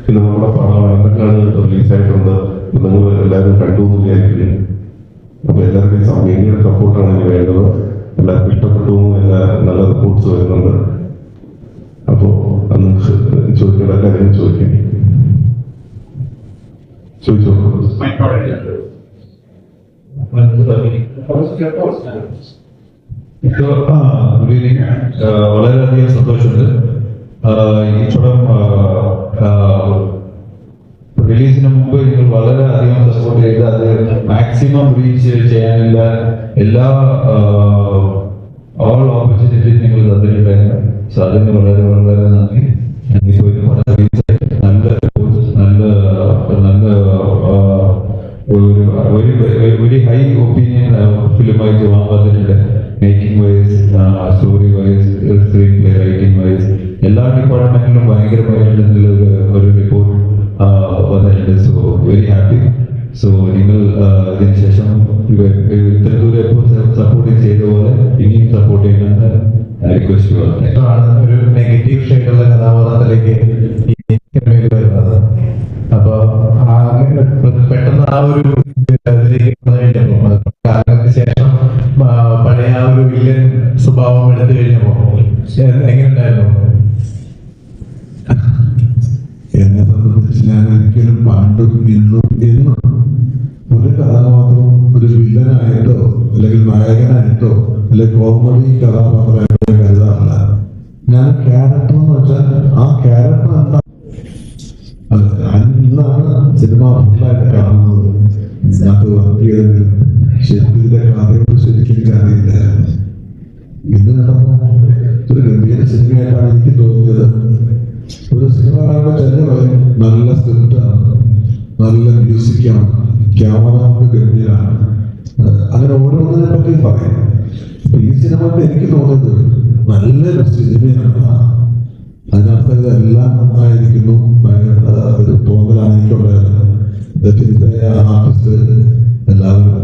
പിന്നെ നമ്മുടെ പടം വയനാട്ടിലാണ് റിലീസായിട്ടുണ്ട്. നിങ്ങൾ എല്ലാവരും കണ്ടു എന്ന് വിചാരിക്കില്ല. അപ്പൊ എല്ലാവരുടെയും ഭയങ്കര സപ്പോർട്ടാണ് എനിക്ക് വേണ്ടത്. എല്ലാവർക്കും ഇഷ്ടപ്പെട്ടു, എല്ലാ നല്ല റിപ്പോർട്ട്സ് വരുന്നുണ്ട്. അപ്പോ അന്ന് ചോദിക്കേണ്ട എല്ലാവരും ചോദിക്കാം. ചോദിച്ചോ. വളരെയധികം സന്തോഷമുണ്ട്. ഈ പടം റിലീസിന് മുമ്പ് നിങ്ങൾ വളരെയധികം സപ്പോർട്ട് ചെയ്ത് അത് മാക്സിമം റീച്ച് ചെയ്യാനുള്ള എല്ലാ ഓൾ ഓപ്പർച്യൂണിറ്റീസ് നിങ്ങൾ തന്നിട്ടുണ്ടായിരുന്നു. സോ അതിന് വളരെ വളരെ നന്ദി. ഇപ്പോൾ ഒരു പടം റിലീസ് നല്ല ഒരു ഹൈ ഒപ്പീനിയൻ ഫിലിമായിട്ട് വാങ്ങാതിട്ടുണ്ട്. Making wise, story wise, screen play, writing wise എല്ലാ ഡിപ്പാർട്ട്മെന്റിലും ഭയങ്കരമായിട്ടുള്ള ഒരു റിപ്പോർട്ട് വന്നിട്ടുണ്ട്. So very happy. സോ നിങ്ങൾ ഇതിനുശേഷം ഇത്തരത്തിലൂടെ സപ്പോർട്ട് ചെയ്ത പോലെ ഇനിയും സപ്പോർട്ട് ചെയ്യണമെന്ന് റിക്വസ്റ്റ് ചെയ്യുന്നത്. ഒരു നെഗറ്റീവ് ഷെയ്ഡുള്ള കഥാപാത്രത്തിലേക്ക് ഈ സിനിമയിൽ വരുന്നത്. അപ്പൊ പെട്ടെന്ന് ആ ഒരു കാലത്തിന് ശേഷം പഴയ ആ ഒരു വില്ലൻ സ്വഭാവം എടുത്തു കഴിഞ്ഞപ്പോ എങ്ങനെയുണ്ടായിരുന്നു? എന്നെ സംബന്ധിച്ച് ഞാൻ ഒരിക്കലും പണ്ടും ഇന്നും എന്നും ഒരു കഥാപാത്രവും ഒരു വില്ലനായിട്ടോ അല്ലെങ്കിൽ നായകനായിട്ടോ അല്ലെങ്കിൽ കോമഡി കഥാപാത്രമായിട്ടോ കരുതാറില്ല. ഞാൻ ക്യാരക്ടർ എന്ന് വെച്ചാൽ ആ ക്യാരക്ടർ എന്താ ഇന്നാണ് സിനിമ ഫുള്ളായിട്ട് കാണുന്നത്. ഇതിനകത്ത് വർക്ക് ചെയ്തെങ്കിലും ശരിക്കും ഇതിന്റെ കഥയോട് ശരിക്കും എനിക്കറിയില്ല. ഇന്ന് കണ്ടപ്പോൾ ഒരു ഗംഭീര സിനിമയായിട്ടാണ് എനിക്ക് തോന്നിയത്. ഒരു സിനിമ കാണുമ്പോൾ ചെന്ന് പറയും നല്ല സ്ക്രിപ്റ്റാണ്, നല്ല മ്യൂസിക്കാണ്, ക്യാമറ ഗംഭീരാണ്, അങ്ങനെ ഓരോന്നിനെ പറ്റിയും പറയും. അപ്പൊ ഈ സിനിമ എനിക്ക് തോന്നിയത് നല്ലൊരു സിനിമയാണ്. അതിനർത്ഥം ഇതെല്ലാം നന്നായിരിക്കുന്നു ഒരു തോന്നലാണ് എനിക്കുണ്ടായത്. ആർട്ടിസ്റ്റ് എല്ലാവരും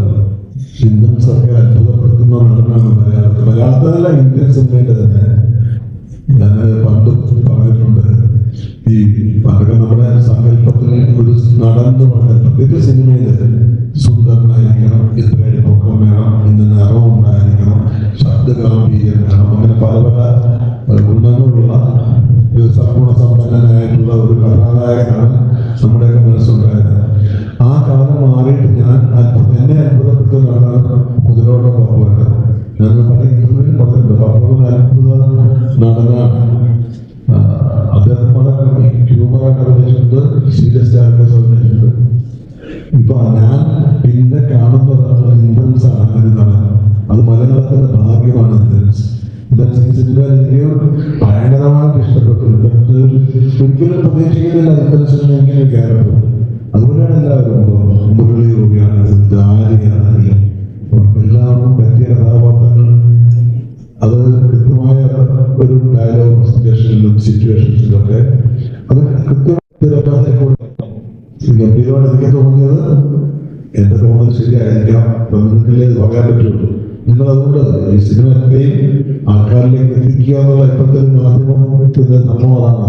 ഇന്ത്യൻസൊക്കെ അത്ഭുതപ്പെടുത്തുന്ന നടനാണ് മലയാളത്തിൽ. മലയാളത്തിലല്ല, ഇന്ത്യൻ സിനിമയുടെ തന്നെ. ഞാൻ പണ്ട് പറഞ്ഞിട്ടുണ്ട്, ഈ പണ്ടൊക്കെ നമ്മുടെ സങ്കല്പത്തിൽ ഒരു നടന്ന് പറഞ്ഞ പ്രത്യേക സിനിമയിൽ സുന്ദരനായിരിക്കണം, ഇത്രയും പൊക്കം വേണം, ഇന്ന് നിറം ഉണ്ടായിരിക്കണം, ശബ്ദഗാംഭീര്യം വേണം, അങ്ങനെ പല പല ഗുണങ്ങളുള്ള ഒരു സമ്പന്നനായിട്ടുള്ള ഒരു കഥാനായകനാണ് നമ്മുടെയൊക്കെ മനസ്സുണ്ടായത്. ആ കാലം മാറിയിട്ട് എന്നെ അത്ഭുതപ്പെട്ടതാണ് മുതലോട്ട പപ്പുവാണ്. ഞാൻ പല ഇന്റർവ്യൂവിൽ പറഞ്ഞിട്ടുണ്ട്, പപ്പുവിന് അത്ഭുത നടനാണ്. അദ്ദേഹം വളരെ ഹ്യൂമറായിട്ട് അഭിനയിച്ചിട്ടുണ്ട്, സീരിയസ് ആയിട്ട് അഭിനയിച്ചിട്ടുണ്ട്. ഇപ്പൊ ഞാൻ പിന്നെ കാണുന്നതാണ് ഇന്ദ്രൻസ് ആണ് എന്നാണ്. അത് മലയാളത്തിന്റെ ഭാഗ്യമാണ് ഇന്ദ്രൻസ്. എനിക്ക് ഭയങ്കരമായിട്ട് ഇഷ്ടപ്പെട്ടു. ഒരിക്കലും പ്രതീക്ഷിക്കുന്നില്ല ഇന്ദ്രൻസിന് ഇങ്ങനെ ക്യാരക്ടർ. അതുപോലെയാണ് എല്ലാവരും. മുരളി ഗോപിയാണെങ്കിലും ജാരിയാണെങ്കിലും എല്ലാവർക്കും പറ്റിയ കഥാപാത്രങ്ങൾ. അത് കൃത്യമായ ഒരു ഡയലോഗ് പ്രസന്റേഷനിലും സിറ്റുവേഷൻസിലും ഒക്കെ അത് കൃത്യമായി ഗംഭീരമാണ് എനിക്ക് തോന്നിയത്. എന്റെ തോന്നൽ ശരിയായിരിക്കാം, നിങ്ങൾക്കല്ലേ ഇത് പറയാൻ പറ്റുള്ളൂ. നിങ്ങൾ അതുകൊണ്ട് ഈ സിനിമ എത്രയും ആൾക്കാരിലേക്ക് എത്തിക്കുക എന്നുള്ള ഇപ്പോഴത്തെ മാധ്യമത്തിന്റെ സംഭവമാണ്,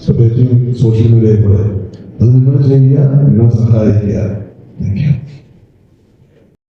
പ്രത്യേകിച്ചും സോഷ്യൽ മീഡിയയിൽ കൂടെ. അത് നിങ്ങൾ ചെയ്യുക, നിങ്ങൾ സഹായിക്കുക. Thank you.